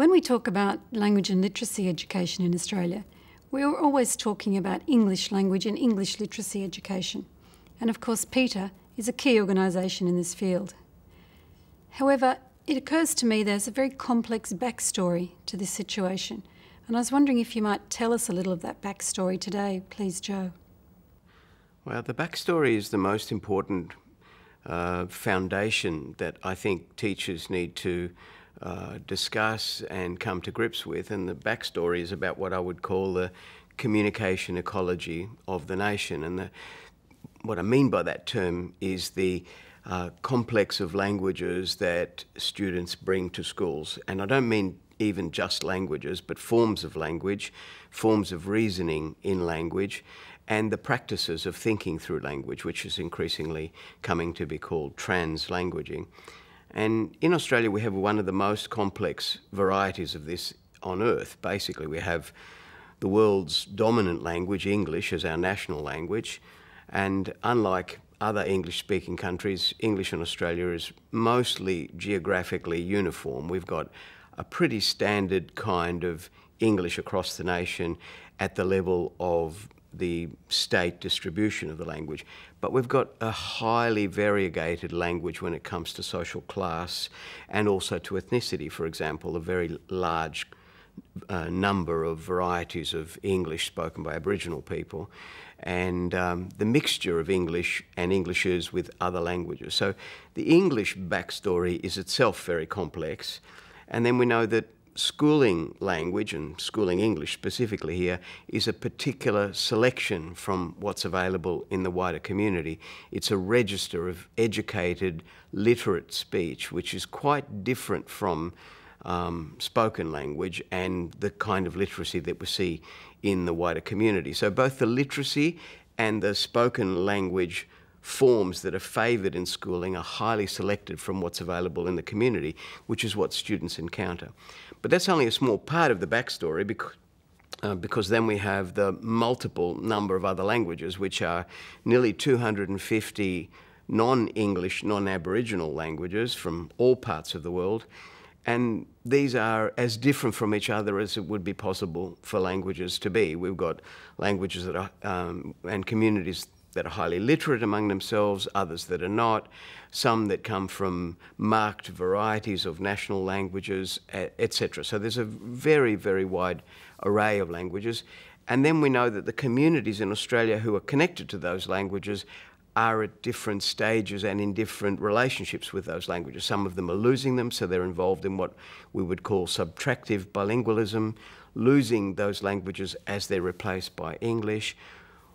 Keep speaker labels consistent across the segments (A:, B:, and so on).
A: When we talk about language and literacy education in Australia, we're always talking about English language and English literacy education. And of course, PETAA is a key organisation in this field. However, it occurs to me there's a very complex backstory to this situation. And I was wondering if you might tell us a little of that backstory today, please, Joe.
B: Well, the backstory is the most important foundation that I think teachers need to discuss and come to grips with. And the backstory is about what I would call the communication ecology of the nation. And what I mean by that term is the complex of languages that students bring to schools. And I don't mean even just languages, but forms of language, forms of reasoning in language, and the practices of thinking through language, which is increasingly coming to be called translanguaging. And in Australia, we have one of the most complex varieties of this on earth. Basically, we have the world's dominant language, English, as our national language. And unlike other English-speaking countries, English in Australia is mostly geographically uniform. We've got a pretty standard kind of English across the nation at the level of the state distribution of the language. But we've got a highly variegated language when it comes to social class and also to ethnicity. For example, a very large number of varieties of English spoken by Aboriginal people, and the mixture of English and Englishes with other languages. So the English backstory is itself very complex. And then we know that schooling language, and schooling English specifically here, is a particular selection from what's available in the wider community. It's a register of educated, literate speech, which is quite different from spoken language and the kind of literacy that we see in the wider community. So both the literacy and the spoken language forms that are favoured in schooling are highly selected from what's available in the community, which is what students encounter. But that's only a small part of the backstory because then we have the multiple number of other languages, which are nearly 250 non-English, non-Aboriginal languages from all parts of the world. And these are as different from each other as it would be possible for languages to be. We've got languages that are, and communities that are highly literate among themselves, others that are not, some that come from marked varieties of national languages, etc. So there's a very, very wide array of languages. And then we know that the communities in Australia who are connected to those languages are at different stages and in different relationships with those languages. Some of them are losing them, so they're involved in what we would call subtractive bilingualism, losing those languages as they're replaced by English,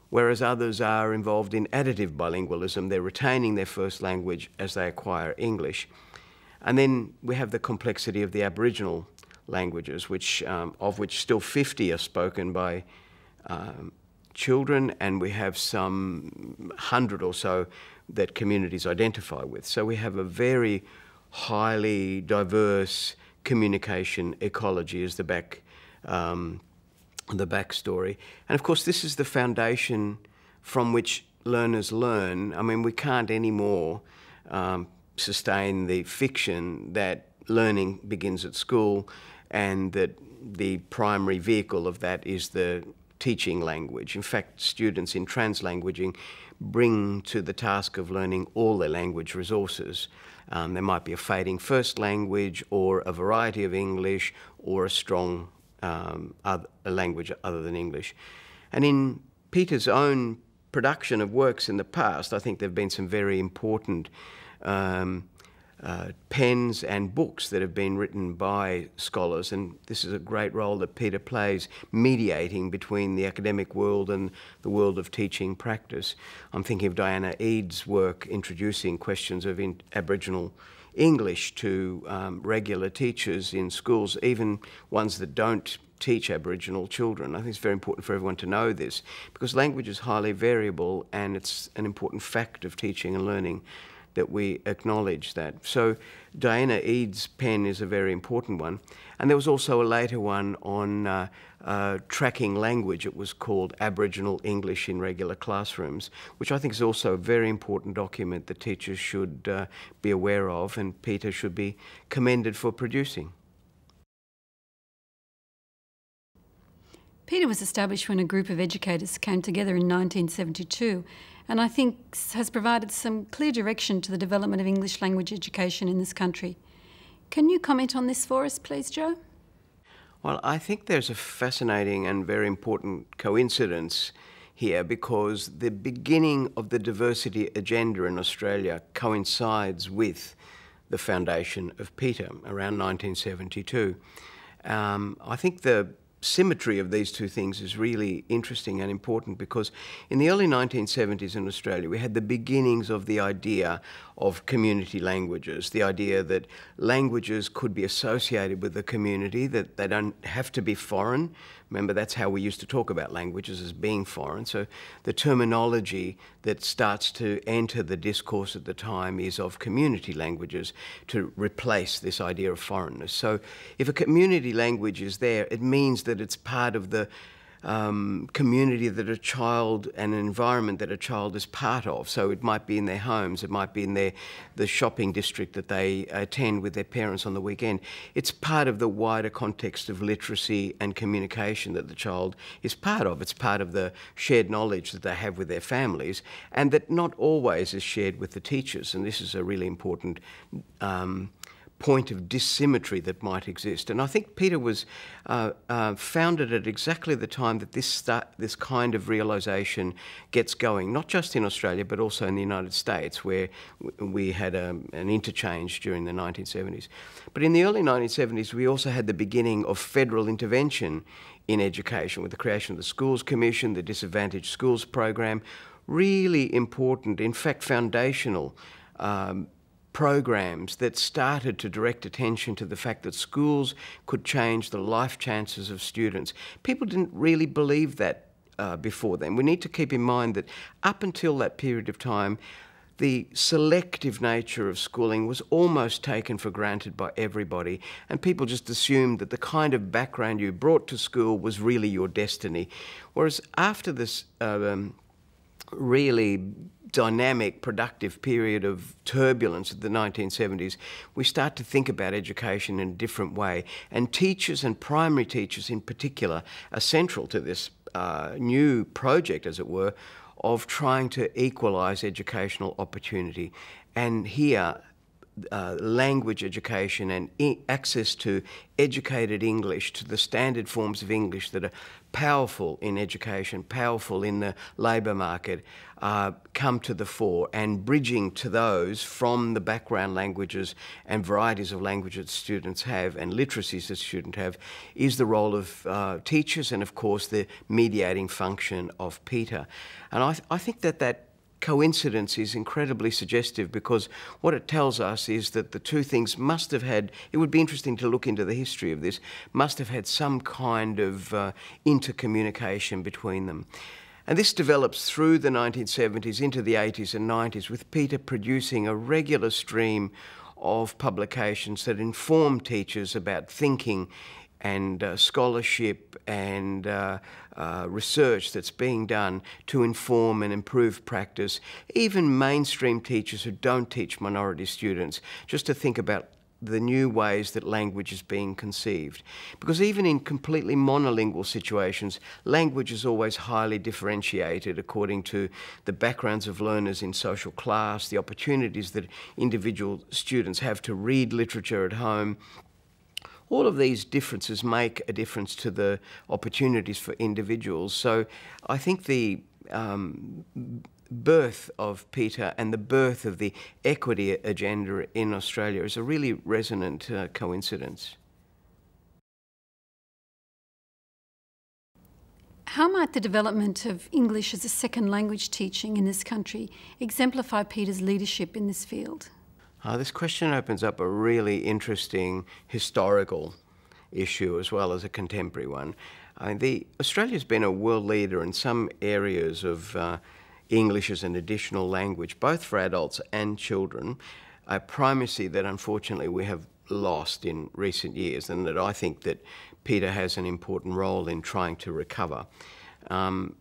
B: whereas others are involved in additive bilingualism. They're retaining their first language as they acquire English. And then we have the complexity of the Aboriginal languages, of which still 50 are spoken by children, and we have some 100 or so that communities identify with. So we have a very highly diverse communication ecology as the backstory. And of course, this is the foundation from which learners learn. I mean, we can't anymore sustain the fiction that learning begins at school and that the primary vehicle of that is the teaching language. In fact, students in translanguaging bring to the task of learning all their language resources. There might be a fading first language or a variety of English or a strong a language other than English. And in PETAA's own production of works in the past, I think there have been some very important pens and books that have been written by scholars, and this is a great role that PETAA plays, mediating between the academic world and the world of teaching practice. I'm thinking of Diana Eade's work introducing questions of Aboriginal English to regular teachers in schools, even ones that don't teach Aboriginal children. I think it's very important for everyone to know this, because language is highly variable and it's an important fact of teaching and learning that we acknowledge that. So Diana Eade's pen is a very important one. And there was also a later one on tracking language. It was called Aboriginal English in Regular Classrooms, which I think is also a very important document that teachers should be aware of and PETAA should be commended for producing.
A: PETAA was established when a group of educators came together in 1972, and I think has provided some clear direction to the development of English language education in this country. Can you comment on this for us, please, Joe?
B: Well, I think there's a fascinating and very important coincidence here, because the beginning of the diversity agenda in Australia coincides with the foundation of PETAA around 1972. I think the symmetry of these two things is really interesting and important, because in the early 1970s in Australia we had the beginnings of the idea of community languages, the idea that languages could be associated with the community, that they don't have to be foreign. Remember, that's how we used to talk about languages, as being foreign. So the terminology that starts to enter the discourse at the time is of community languages, to replace this idea of foreignness. So if a community language is there, it means that it's part of the community that a child, and an environment that a child is part of. So it might be in their homes, it might be in the shopping district that they attend with their parents on the weekend. It's part of the wider context of literacy and communication that the child is part of. It's part of the shared knowledge that they have with their families, and that not always is shared with the teachers. And this is a really important point of dissymmetry that might exist. And I think PETAA was founded at exactly the time that this kind of realisation gets going, not just in Australia but also in the United States, where we had an interchange during the 1970s. But in the early 1970s we also had the beginning of federal intervention in education with the creation of the Schools Commission, the Disadvantaged Schools Program, really important, in fact foundational programs that started to direct attention to the fact that schools could change the life chances of students. People didn't really believe that before then. We need to keep in mind that up until that period of time, the selective nature of schooling was almost taken for granted by everybody, and people just assumed that the kind of background you brought to school was really your destiny. Whereas after this really dynamic, productive period of turbulence of the 1970s, we start to think about education in a different way. And teachers, and primary teachers in particular, are central to this new project, as it were, of trying to equalise educational opportunity. And here, language education and access to educated English, to the standard forms of English that are powerful in education, powerful in the labour market, come to the fore, and bridging to those from the background languages and varieties of language that students have and literacies that students have is the role of teachers, and of course the mediating function of PETAA. And I think that coincidence is incredibly suggestive, because what it tells us is that the two things must have had, it would be interesting to look into the history of this, must have had some kind of intercommunication between them. And this develops through the 1970s into the 80s and 90s, with PETAA producing a regular stream of publications that inform teachers about thinking and scholarship and research that's being done to inform and improve practice, even mainstream teachers who don't teach minority students, just to think about the new ways that language is being conceived. Because even in completely monolingual situations, language is always highly differentiated according to the backgrounds of learners in social class, the opportunities that individual students have to read literature at home. All of these differences make a difference to the opportunities for individuals. So I think the birth of PETAA and the birth of the equity agenda in Australia is a really resonant coincidence.
A: How might the development of English as a second language teaching in this country exemplify PETA's leadership in this field?
B: This question opens up a really interesting historical issue as well as a contemporary one. Australia's been a world leader in some areas of English as an additional language, both for adults and children, a primacy that unfortunately we have lost in recent years, and that I think that PETAA has an important role in trying to recover. In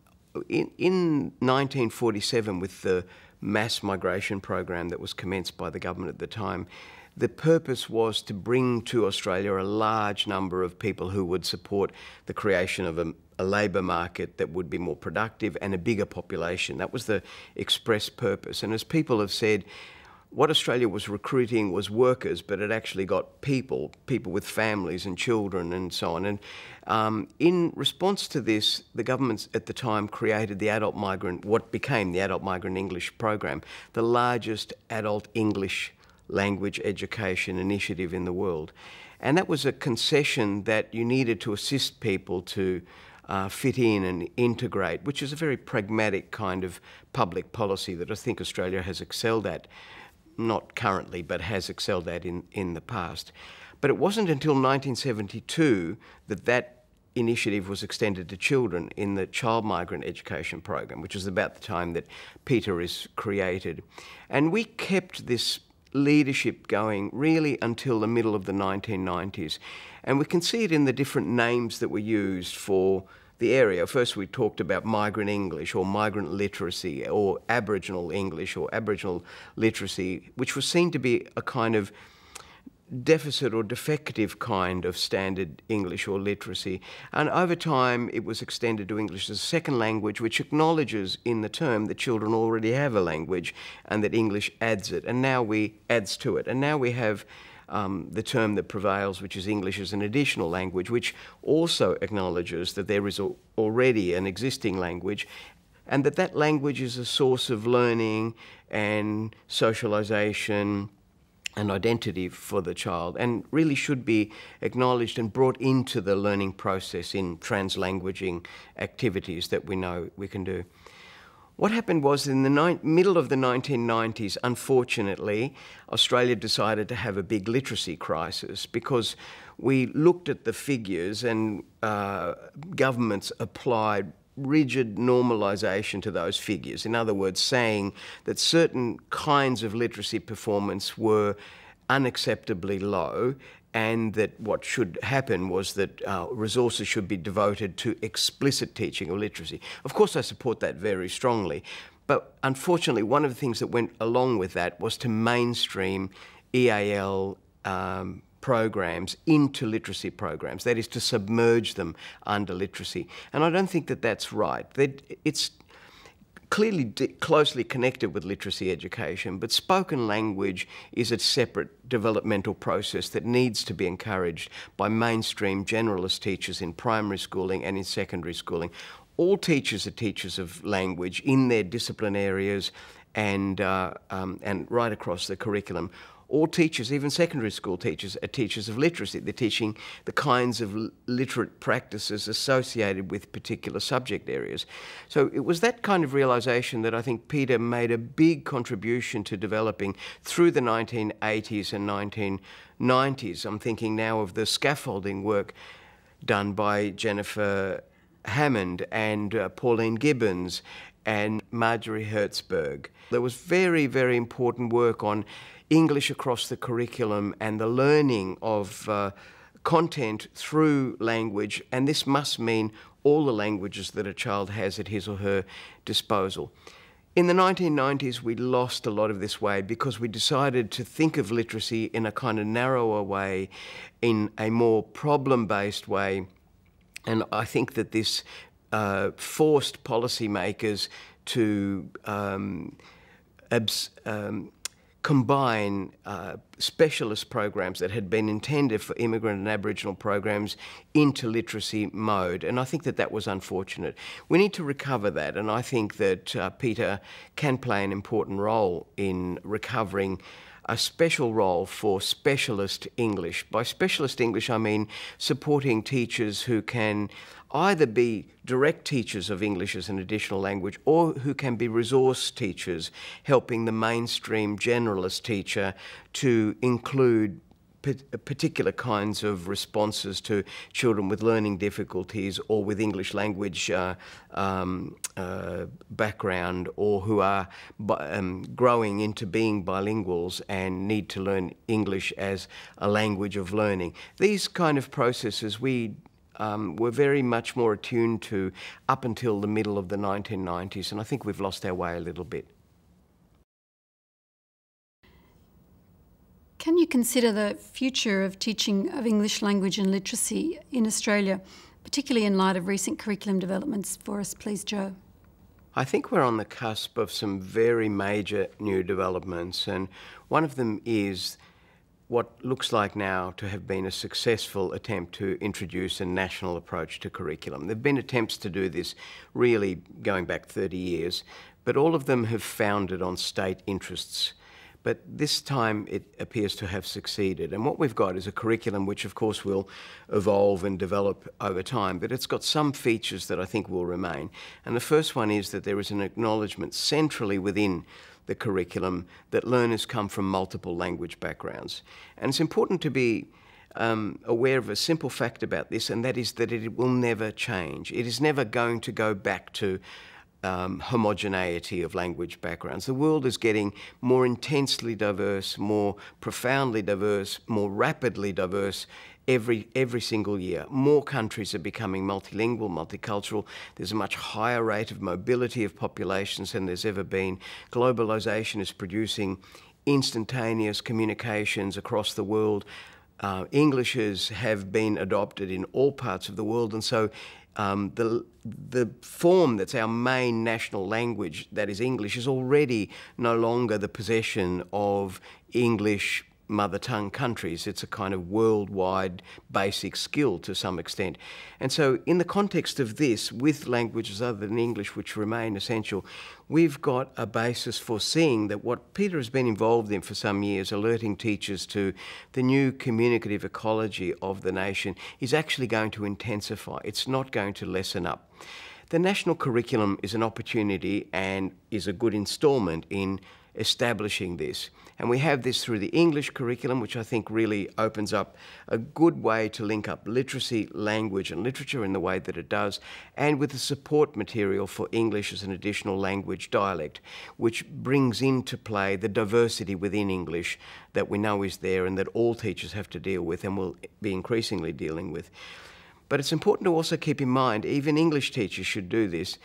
B: 1947, with the mass migration program that was commenced by the government at the time. The purpose was to bring to Australia a large number of people who would support the creation of a labour market that would be more productive and a bigger population. That was the express purpose. And as people have said, what Australia was recruiting was workers, but it actually got people with families and children and so on. And in response to this, the government at the time created the adult migrant, what became the Adult Migrant English Program, the largest adult English language education initiative in the world. And that was a concession that you needed to assist people to fit in and integrate, which is a very pragmatic kind of public policy that I think Australia has excelled at. Not currently, but has excelled at in the past. But it wasn't until 1972 that that initiative was extended to children in the Child Migrant Education Program, which is about the time that PETAA is created. And we kept this leadership going really until the middle of the 1990s. And we can see it in the different names that were used for the area. First we talked about migrant English or migrant literacy or Aboriginal English or Aboriginal literacy, which was seen to be a kind of deficit or defective kind of standard English or literacy. And over time it was extended to English as a second language, which acknowledges in the term that children already have a language and that English adds it, and now adds to it. And now we have the term that prevails, which is English as an additional language, which also acknowledges that there is already an existing language and that language is a source of learning and socialisation and identity for the child, and really should be acknowledged and brought into the learning process in translanguaging activities that we know we can do. What happened was in the middle of the 1990s, unfortunately, Australia decided to have a big literacy crisis because we looked at the figures and governments applied rigid normalisation to those figures. In other words, saying that certain kinds of literacy performance were unacceptably low, and that what should happen was that resources should be devoted to explicit teaching of literacy. Of course, I support that very strongly, but unfortunately, one of the things that went along with that was to mainstream EAL programs into literacy programs, that is to submerge them under literacy. And I don't think that that's right. It's clearly closely connected with literacy education, but spoken language is a separate developmental process that needs to be encouraged by mainstream generalist teachers in primary schooling and in secondary schooling. All teachers are teachers of language in their discipline areas and right across the curriculum. All teachers, even secondary school teachers, are teachers of literacy. They're teaching the kinds of literate practices associated with particular subject areas. So it was that kind of realisation that I think PETAA made a big contribution to developing through the 1980s and 1990s. I'm thinking now of the scaffolding work done by Jennifer Hammond and Pauline Gibbons and Marjorie Hertzberg. There was very, very important work on English across the curriculum and the learning of content through language, and this must mean all the languages that a child has at his or her disposal. In the 1990s, we lost a lot of this way because we decided to think of literacy in a kind of narrower way, in a more problem-based way, and I think that this forced policymakers to combine specialist programs that had been intended for immigrant and Aboriginal programs into literacy mode, and I think that that was unfortunate. We need to recover that, and I think that PETAA can play an important role in recovering a special role for specialist English. By specialist English, I mean supporting teachers who can either be direct teachers of English as an additional language or who can be resource teachers, helping the mainstream generalist teacher to include particular kinds of responses to children with learning difficulties or with English language background, or who are growing into being bilinguals and need to learn English as a language of learning. These kind of processes we were very much more attuned to up until the middle of the 1990s, and I think we've lost our way a little bit.
A: Can you consider the future of teaching of English language and literacy in Australia, particularly in light of recent curriculum developments for us, please, Joe?
B: I think we're on the cusp of some very major new developments, and one of them is what looks like now to have been a successful attempt to introduce a national approach to curriculum. There have been attempts to do this really going back 30 years, but all of them have founded on state interests. But this time it appears to have succeeded. And what we've got is a curriculum which of course will evolve and develop over time, but it's got some features that I think will remain. And the first one is that there is an acknowledgement centrally within the curriculum that learners come from multiple language backgrounds. And it's important to be aware of a simple fact about this, and that is that it will never change. It is never going to go back to homogeneity of language backgrounds. The world is getting more intensely diverse, more profoundly diverse, more rapidly diverse every single year. More countries are becoming multilingual, multicultural. There's a much higher rate of mobility of populations than there's ever been. Globalization is producing instantaneous communications across the world. Englishes have been adopted in all parts of the world, and so the form that's our main national language, that is English, is already no longer the possession of English mother tongue countries. It's a kind of worldwide basic skill to some extent. And so in the context of this, with languages other than English which remain essential, we've got a basis for seeing that what PETAA has been involved in for some years, alerting teachers to the new communicative ecology of the nation, is actually going to intensify. It's not going to lessen up. The national curriculum is an opportunity and is a good instalment in establishing this. And we have this through the English curriculum, which I think really opens up a good way to link up literacy, language and literature in the way that it does, and with the support material for English as an additional language dialect, which brings into play the diversity within English that we know is there and that all teachers have to deal with and will be increasingly dealing with. But it's important to also keep in mind, even English teachers should do this,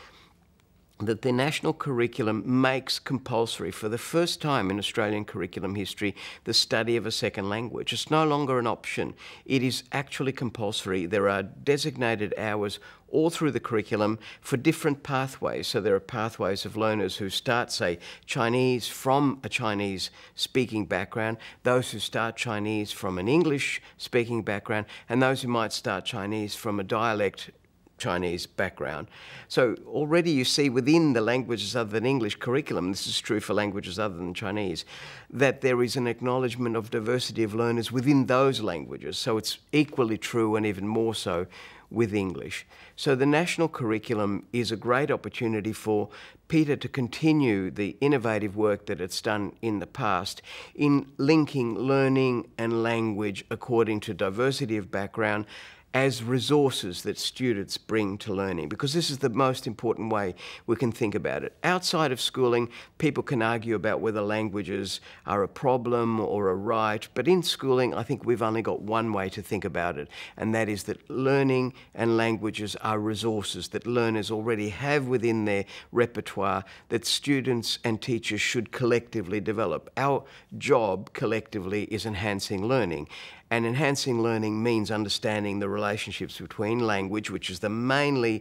B: that the national curriculum makes compulsory, for the first time in Australian curriculum history, the study of a second language. It's no longer an option. It is actually compulsory. There are designated hours all through the curriculum for different pathways. So there are pathways of learners who start, say, Chinese from a Chinese-speaking background, those who start Chinese from an English-speaking background, and those who might start Chinese from a dialect Chinese background. So already you see within the languages other than English curriculum, this is true for languages other than Chinese, that there is an acknowledgement of diversity of learners within those languages. So it's equally true and even more so with English. So the national curriculum is a great opportunity for PETAA to continue the innovative work that it's done in the past in linking learning and language according to diversity of background as resources that students bring to learning, because this is the most important way we can think about it. Outside of schooling, people can argue about whether languages are a problem or a right, but in schooling, I think we've only got one way to think about it, and that is that learning and languages are resources that learners already have within their repertoire that students and teachers should collectively develop. Our job collectively is enhancing learning. And enhancing learning means understanding the relationships between language, which is the main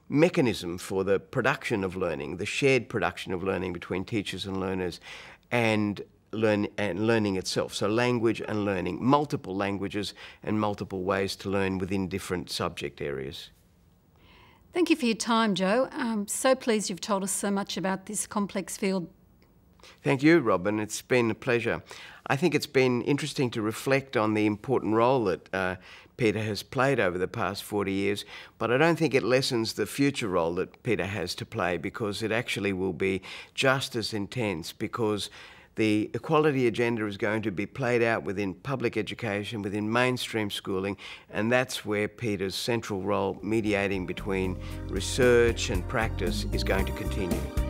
B: mechanism for the production of learning, the shared production of learning between teachers and learners, and learning itself. So language and learning, multiple languages and multiple ways to learn within different subject areas.
A: Thank you for your time, Joe. I'm so pleased you've told us so much about this complex field.
B: Thank you, Robin. It's been a pleasure. I think it's been interesting to reflect on the important role that PETAA has played over the past 40 years, but I don't think it lessens the future role that PETAA has to play, because it actually will be just as intense, because the equality agenda is going to be played out within public education, within mainstream schooling, and that's where PETAA's central role, mediating between research and practice, is going to continue.